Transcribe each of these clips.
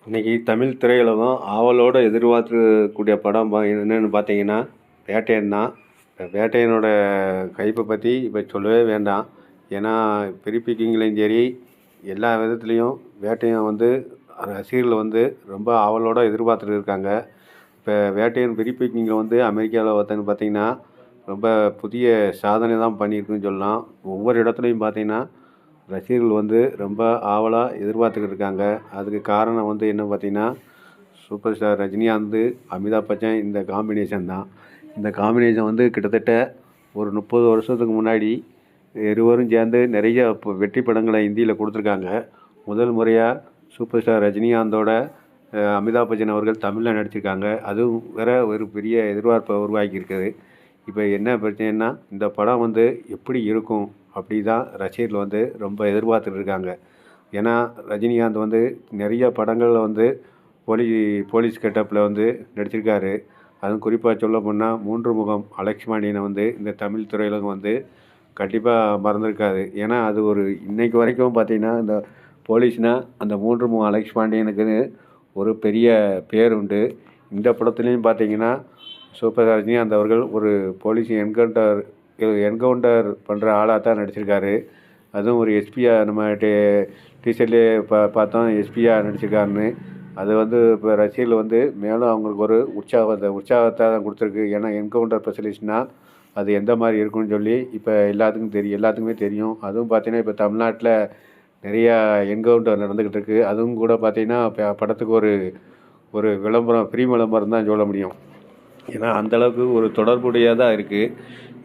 இன்றைக்கி தமிழ் திரையுலகம் ஆவலோடு எதிர்பார்க்கக்கூடிய படம் என்னென்னு பார்த்தீங்கன்னா வேட்டையன் தான். இப்போ வேட்டையனோட கைப்பை பற்றி இப்போ சொல்லவே வேண்டாம். ஏன்னா பிரிப்பிக்கிங்லேயும் சரி எல்லா விதத்துலேயும் வேட்டையன் ரசிகர்கள் ரொம்ப ஆவலோடு எதிர்பார்த்துட்டு இருக்காங்க. இப்போ வேட்டையன் பிரிப்பிக்கிங்கில் அமெரிக்காவில் பார்த்தீங்கன்னா ரொம்ப புதிய சாதனை தான் பண்ணியிருக்குன்னு சொல்லலாம். ஒவ்வொரு இடத்துலையும் பார்த்தீங்கன்னா ரசிகர்கள் ரொம்ப ஆவலாக எதிர்பார்த்துக்கிட்டு இருக்காங்க. அதுக்கு காரணம் என்ன பார்த்தீங்கன்னா சூப்பர் ஸ்டார் ரஜினிகாந்த், அமிதாப் பச்சன் இந்த காம்பினேஷன் தான். இந்த காம்பினேஷன் கிட்டத்தட்ட ஒரு 30 வருஷத்துக்கு முன்னாடி இருவரும் சேர்ந்து நிறைய வெற்றி படங்களை இந்தியில் கொடுத்துருக்காங்க. முதல் முறையாக சூப்பர் ஸ்டார் ரஜினிகாந்தோட அமிதாப் பச்சன் அவர்கள் தமிழில் நடிச்சிருக்காங்க. அதுவும் வேற ஒரு பெரிய எதிர்பார்ப்பை உருவாக்கியிருக்குது. இப்போ என்ன பிரச்சனைன்னா இந்த படம் எப்படி இருக்கும் அப்படி தான் ரசிகர்கள் ரொம்ப எதிர்பார்த்துட்டு இருக்காங்க. ஏன்னா ரஜினிகாந்த் நிறைய படங்களில் போலீஸ் கெட்டப்பில் நடிச்சிருக்காரு. அதுவும் குறிப்பாக சொல்ல போனால் 3 முகம் அலெக்ஸ் பாண்டியனை இந்த தமிழ் துறையுலகம் கண்டிப்பாக மறந்துருக்காது. ஏன்னா அது ஒரு இன்னைக்கு வரைக்கும் பார்த்திங்கன்னா இந்த போலீஸ்னால் அந்த 3 முகம் அலெக்ஸ் பாண்டியனுக்குன்னு ஒரு பெரிய பேர் உண்டு. இந்த படத்துலேயும் பார்த்திங்கன்னா சூப்பர் ரஜினிகாந்த் அவர்கள் ஒரு போலீஸ் என்கவுண்டர் பண்ணுற ஆளாக தான் நடிச்சிருக்காரு. அதுவும் ஒரு எஸ்பியாக நம்ம டீச்சர்லேயே பார்த்தோம் எஸ்பியாக நடிச்சிருக்காருன்னு. அது இப்போ ரசிகர்கள் மேலும் அவங்களுக்கு ஒரு உற்சாகத்தை தான் கொடுத்துருக்கு. ஏன்னா என்கவுண்டர் ஸ்பெஷலிஸ்ட்னால் அது எந்த மாதிரி இருக்குன்னு சொல்லி இப்போ எல்லாத்துக்குமே தெரியும். அதுவும் பார்த்தீங்கன்னா இப்போ தமிழ்நாட்டில் நிறையா என்கவுண்டர் நடந்துக்கிட்டு இருக்குது. அதுவும் கூட பார்த்திங்கன்னா படத்துக்கு ஒரு விளம்பரம், ஃப்ரீ விளம்பரம் தான் சொல்ல முடியும். ஏன்னா அந்தளவுக்கு ஒரு தொடர்புடையதாக இருக்குது.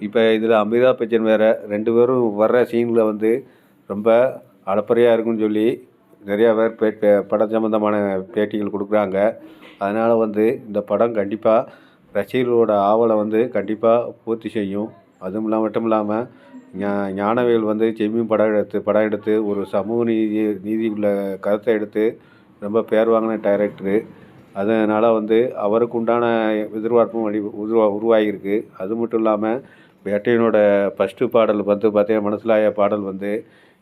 இப்போ இதில் அமிதாப் பச்சன் வேறு 2 பேரும் வர்ற சீனில் ரொம்ப அளப்பறையாக இருக்குன்னு சொல்லி நிறையா பேர் படம் சம்மந்தமான பேட்டிகள் கொடுக்குறாங்க. அதனால் இந்த படம் கண்டிப்பாக ரசிகர்களோட ஆவலை கண்டிப்பாக பூர்த்தி செய்யும். அதுவும் மட்டும் இல்லாமல் ஞானவேல் செம்மீன் படம் எடுத்து ஒரு சமூக நீதி உள்ள கருத்தை எடுத்து ரொம்ப பேர் வாங்கின டைரக்டரு. அதனால் அவருக்கு உண்டான எதிர்பார்ப்பும் உருவாகியிருக்கு. அது மட்டும் இல்லாமல் வேட்டையனோட ஃபஸ்ட்டு பாடல் பார்த்தீங்கன்னா மனசிலாய பாடல்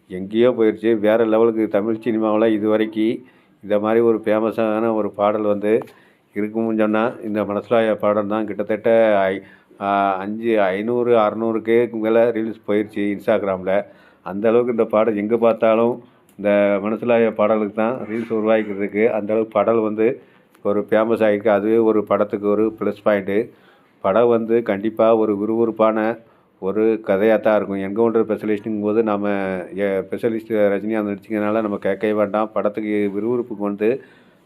எங்கேயோ போயிடுச்சு. வேறு லெவலுக்கு தமிழ் சினிமாவில் இது வரைக்கும் இந்த மாதிரி ஒரு ஃபேமஸான ஒரு பாடல் இருக்கும்னு சொன்னால் இந்த மனசிலாய பாடல் தான். கிட்டத்தட்ட 500 600க்கு மேலே ரீல்ஸ் போயிடுச்சு இன்ஸ்டாகிராமில். அந்தளவுக்கு இந்த பாடல் எங்கே பார்த்தாலும் இந்த மனசிலாய பாடலுக்கு தான் ரீல்ஸ் உருவாக்கிட்டு இருக்குது. அந்தளவுக்கு பாடல் ஒரு ஃபேமஸ் ஆகிருக்கு. அதுவே ஒரு படத்துக்கு ஒரு ப்ளஸ் பாயிண்ட்டு. படம் கண்டிப்பாக ஒரு விறுவிறுப்பான ஒரு கதையாக தான் இருக்கும். என்கவுண்டர் ஸ்பெஷலிஸ்ட்டுங்கும் போது நம்ம ஸ்பெஷலிஸ்ட் ரஜினிகாந்த் நடிச்சிக்கிறதுனால நம்ம கேட்கவே வேண்டாம். படத்துக்கு விறுவிறுப்புக்கு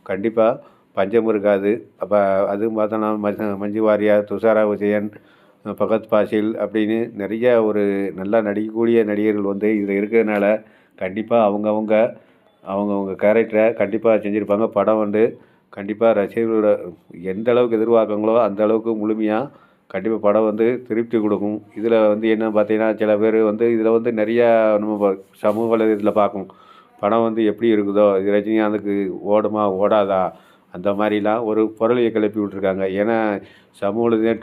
கண்டிப்பாக பஞ்சம் இருக்காது. அப்போ அதுவும் பார்த்தோன்னா மஞ்சு வாரியார், துஷாரா விஜயன், ஃபகத் ஃபாசில் அப்படின்னு நிறைய ஒரு நல்லா நடிக்கக்கூடிய நடிகர்கள் இதில் இருக்கிறதுனால கண்டிப்பாக அவங்கவுங்க கேரக்டரை கண்டிப்பாக செஞ்சுருப்பாங்க. படம் கண்டிப்பாக ரசிகர்களோட எந்த அளவுக்கு எதிர்பார்க்குறாங்களோ அந்த அளவுக்கு முழுமையாக கண்டிப்பாக படம் திருப்தி கொடுக்கும். இதில் என்ன பார்த்தீங்கன்னா சில பேர் இதில் நிறையா நம்ம சமூக வலைதளத்தில் பார்க்கும். படம் எப்படி இருக்குதோ இது ரஜினிகாந்துக்கு ஓடுமா ஓடாதா அந்த மாதிரிலாம் ஒரு பொருளையை கிளப்பி விட்ருக்காங்க. ஏன்னா சமூக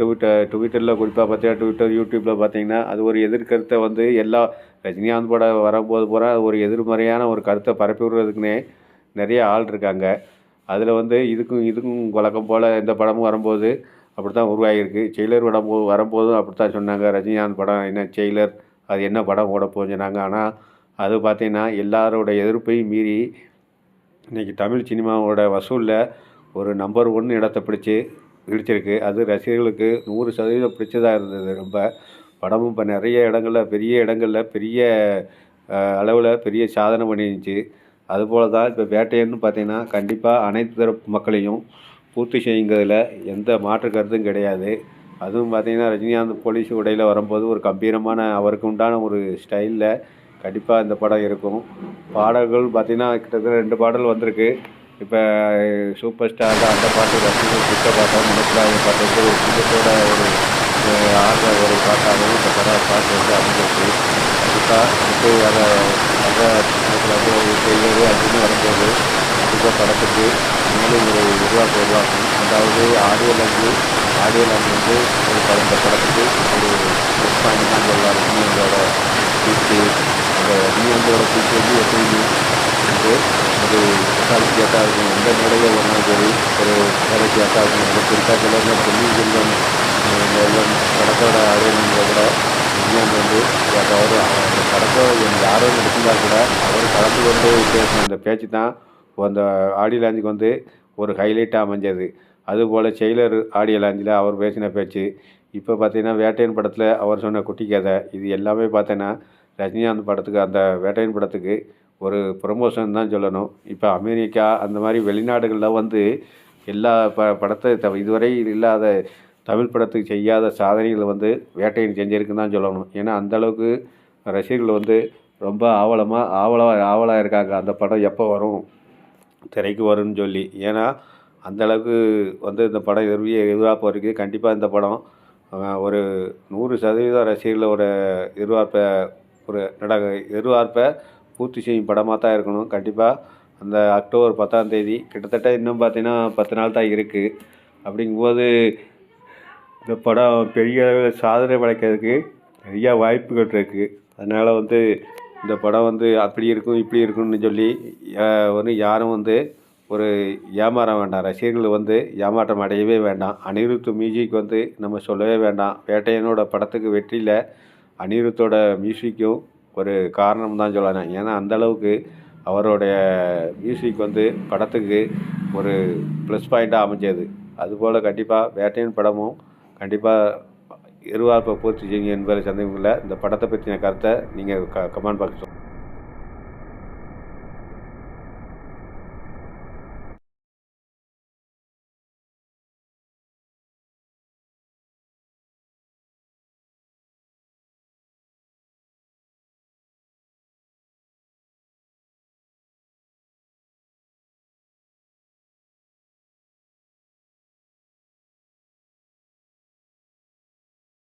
ட்விட்டரில் குறிப்பாக பார்த்தீங்கன்னா யூடியூப்பில் பார்த்தீங்கன்னா அது ஒரு எதிர்கருத்தை எல்லா ரஜினிகாந்த் படம் வரும்போது பூரா ஒரு எதிர்மறையான ஒரு கருத்தை பரப்பி விடுறதுக்குன்னே நிறைய ஆள் இருக்காங்க. அதில் இதுக்கும் வழக்கம் போல் இந்த படமும் வரும்போது அப்படி தான் உருவாகிருக்கு. ஜெயிலர் படம் வரும்போதும் அப்படி தான் சொன்னாங்க. ரஜினிகாந்த் படம் என்ன ஜெயிலர் அது என்ன படம் ஓட போகுதுன்னு சொன்னாங்க. ஆனால் அது பார்த்திங்கன்னா எல்லாரோட எதிர்ப்பையும் மீறி இன்றைக்கி தமிழ் சினிமாவோட வசூலில் ஒரு நம்பர் 1 இடத்தை பிடிச்சிருக்கு. அது ரசிகர்களுக்கு 100% பிடிச்சதாக இருந்தது. ரொம்ப படமும் இப்போ நிறைய இடங்களில் பெரிய அளவில் பெரிய சாதனை பண்ணிருந்துச்சு. அதுபோல் தான் இப்போ வேட்டையன்னு பார்த்திங்கன்னா கண்டிப்பாக அனைத்து தரப்பு மக்களையும் பூர்த்தி செய்யுங்கிறதுல எந்த மாற்று கருத்தும் கிடையாது. அதுவும் பார்த்திங்கன்னா ரஜினிகாந்த் போலீஸ் உடையில் வரும்போது ஒரு கம்பீரமான அவருக்கு உண்டான ஒரு ஸ்டைலில் கண்டிப்பாக இந்த படம் இருக்கும். பாடல்கள் பார்த்திங்கன்னா கிட்டத்தட்ட 2 பாடல் வந்திருக்கு. இப்போ சூப்பர் ஸ்டாரில் அந்த பாட்டு ரசிகர்கள் பிடிச்ச பாட்டம், மனசிலாய பாட்டு ஒரு குடும்பத்தோட ஒரு ஆடுற ஒரு பாட்டாகவும் இந்த பாட்டு அமைஞ்சிருக்கு. கண்டிப்பாக அதை செய்வது அப்படின்னு வரும்போது கண்டிப்பாக படத்துக்கு மேலும் ஒரு உருவாக்கும். அதாவது ஆடியோ லாங்குவேஜ் ஒரு இந்த படத்துக்கு ஒரு ப்ளஸ் பாயிண்ட் தான் சொல்லலாம். ரஜினிகாந்தோட ஸ்பீச்சு, அந்த ரஜினிகாந்தோட ஸ்பீச் எப்பயுமே வந்து ஒரு குவாலிட்டியாக இருக்கும். எந்த மேடையில் வந்தாலும் சரி ஒரு குவாலிட்டியாக இருக்கும். அது குறிப்பாக சொல்லணும்னா பொன்னியின் செல்வன் படத்தோட அடையாளங்களை விட விஜயகாந்த் வந்து அவர் அந்த படத்தோட யாரோ நடிச்சிருந்தா கூட அவர் கலந்து கொண்டு பேசின அந்த பேச்சு தான் அந்த ஆடியோ லான்ச்சுக்கு வந்து ஒரு ஹைலைட்டாக அமைஞ்சது. அதுபோல் ஜெயிலர் ஆடியோ லான்ச்சில் அவர் பேசின பேச்சு, இப்போ பார்த்தீங்கன்னா வேட்டையன் படத்தில் அவர் சொன்ன குட்டி கதை, இது எல்லாமே பார்த்தீங்கன்னா ரஜினிகாந்த் படத்துக்கு அந்த வேட்டையன் படத்துக்கு ஒரு ப்ரொமோஷன் தான் சொல்லணும். இப்போ அமெரிக்கா அந்த மாதிரி வெளிநாடுகளில் வந்து எல்லா படத்தை இதுவரை இல்லாத தமிழ் படத்துக்கு செய்யாத சாதனைகளை வந்து வேட்டையன் செஞ்சிருக்குன்னு தான் சொல்லணும். ஏன்னா அந்தளவுக்கு ரசிகர்கள் வந்து ரொம்ப ஆவலாக இருக்காங்க அந்த படம் எப்போ வரும், திரைக்கு வரும்னு சொல்லி. ஏன்னா அந்தளவுக்கு வந்து இந்த படம் எதிர்பார்ப்பு இருக்குது. கண்டிப்பாக இந்த படம் ஒரு 100% ரசிகர்களோட எதிர்பார்ப்பை பூர்த்தி செய்யும் படமாக தான் இருக்கணும். கண்டிப்பாக அந்த அக்டோபர் 10ஆம் தேதி கிட்டத்தட்ட இன்னும் பார்த்தீங்கன்னா 10 நாள் தான் இருக்குது. அப்படிங்கும்போது இந்த படம் பெரிய அளவில் சாதனை படைக்கிறதுக்கு நிறையா வாய்ப்புகள் இருக்குது. அதனால் வந்து இந்த படம் வந்து அப்படி இருக்கும் இப்படி இருக்கும்னு சொல்லி வந்து யாரும் வந்து ஒரு ஏமாற வேண்டாம். ரசிகர்கள் வந்து ஏமாற்றம் அடையவே வேண்டாம். அனிருத் மியூசிக் வந்து நம்ம சொல்லவே வேண்டாம். வேட்டையனோட படத்துக்கு வெற்றியில் அனிருத்தோட மியூசிக்கும் ஒரு காரணம் தான் சொல்லலாம். ஏன்னா அந்தளவுக்கு அவருடைய மியூசிக் வந்து படத்துக்கு ஒரு ப்ளஸ் பாயிண்ட்டாக அமைஞ்சது. அதுபோல் கண்டிப்பாக வேட்டையன் படமும் கண்டிப்பாக எதிர்பார்ப்பை பூர்த்தி செய்யுங்க என்பதில் சந்தேகம் இல்லை. இந்த படத்தை பற்றின கருத்தை நீங்கள் கமெண்ட் பாக்ஸ்